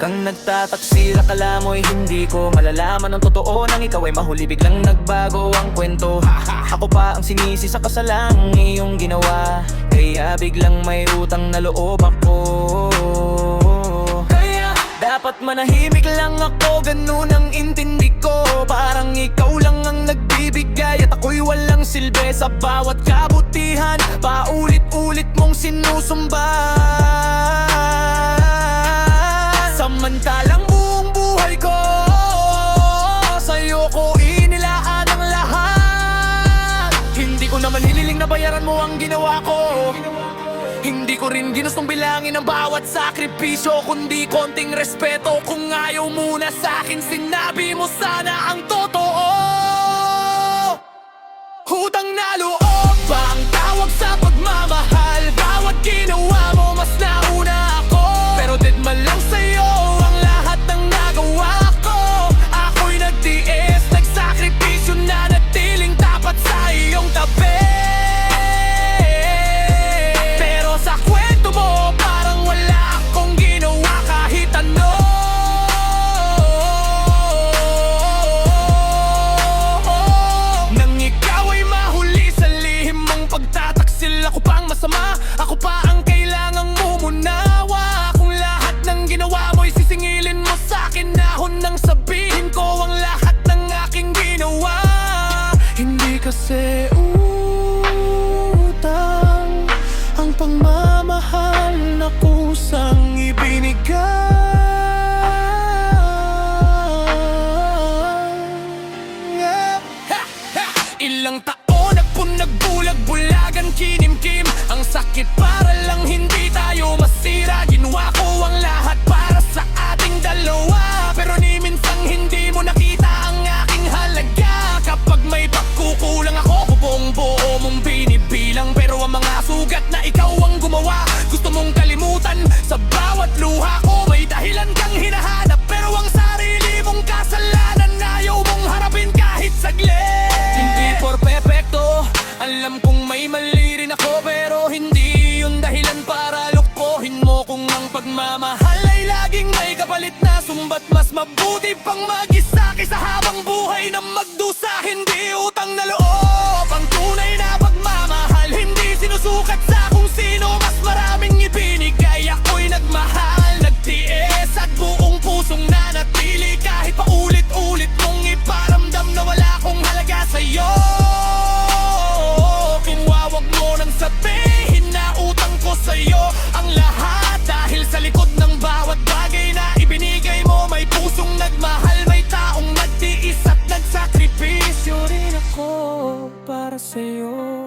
kang nagtataksil, akala mo'y hindi ko malalaman ang totoo nang ikaw ay mahuli biglang nagbago ang kwento. Ako pa ang sinisi sa kasalang iyong ginawa, kaya biglang may utang na loob ako. Kaya dapat manahimik lang ako, ganun ang intindi ko. Parang ikaw lang ang nagbibigay at ako'y walang silbi sa bawat kabutihan. Paulit-ulit mong sinusumba, samantalang buong buhay ko sa'yo ko inilaan ang lahat. Hindi ko naman hiniling na bayaran mo ang ginawa ko. Hindi ko rin ginustong bilangin ang bawat sakripisyo, kundi konting respeto. Kung ayaw muna sa'kin, sinabi mo sana ang totoo. Utang na loob ba ang tawag sa pagmamahal? Bawat ginawa mo mas nauna ako, pero dead man lang sa'yo ang lahat ng nagawa ko. Ako'y nagtiis, nagsakripisyo na natiling tapat sa iyong tabi. Pero sa kwento mo parang wala akong ginawa kahit ano. Nang ikaw ay mahuli sa lihim mong pagtataksil, ako pang masama, ako pa ang kailangang mumunawa. Kung lahat ng ginawa mo'y sisingilin mo sa'kin, nahon nang sabihin ko ang lahat ng aking ginawa. Hindi kasi utang ang pagmamahal na kusang ibinigay. Ilang taon nagbulag-bulagan, kinimkim ang sakit para lang hindi tayo masira. Ginawa ko ang lahat para sa ating dalawa, pero ni minsang hindi mo nakita ang aking halaga. Kapag may pagkukulang ako, buong-buo mong binibilang, pero ang mga sugat na ikaw ang gumawa, gusto mong kalimutan. Sa bawat luha ko may dahilan kang hinahanap, pero ang sarili mong kasalanan ayaw mong harapin kahit saglit. Hindi por perfecto, alam kong may mali rin ako, pero hindi yun dahilan para lukohin mo. Kung ang pagmamahal ay laging may kapalit na sumbat, mas mabuti pang mag-isa kaysa habang buhay na magdusa. Hindi utang na loob ang tunay na pagmamahal, hindi sinusukat sa kung sino mas maraming ibinigay. Ako'y nagmahal, nagtiis at buong pusong nanatili, kahit paulit-ulit mong iparamdam na wala akong halaga sa'yo. Kung wawag mo nang sabihin na utang ko sa'yo ang lahat, dahil sa likod ng bawat bagay na ibinigay mo may pusong nagmahal, may taong nagtiis at nagsakripisyo rin ako para sa'yo.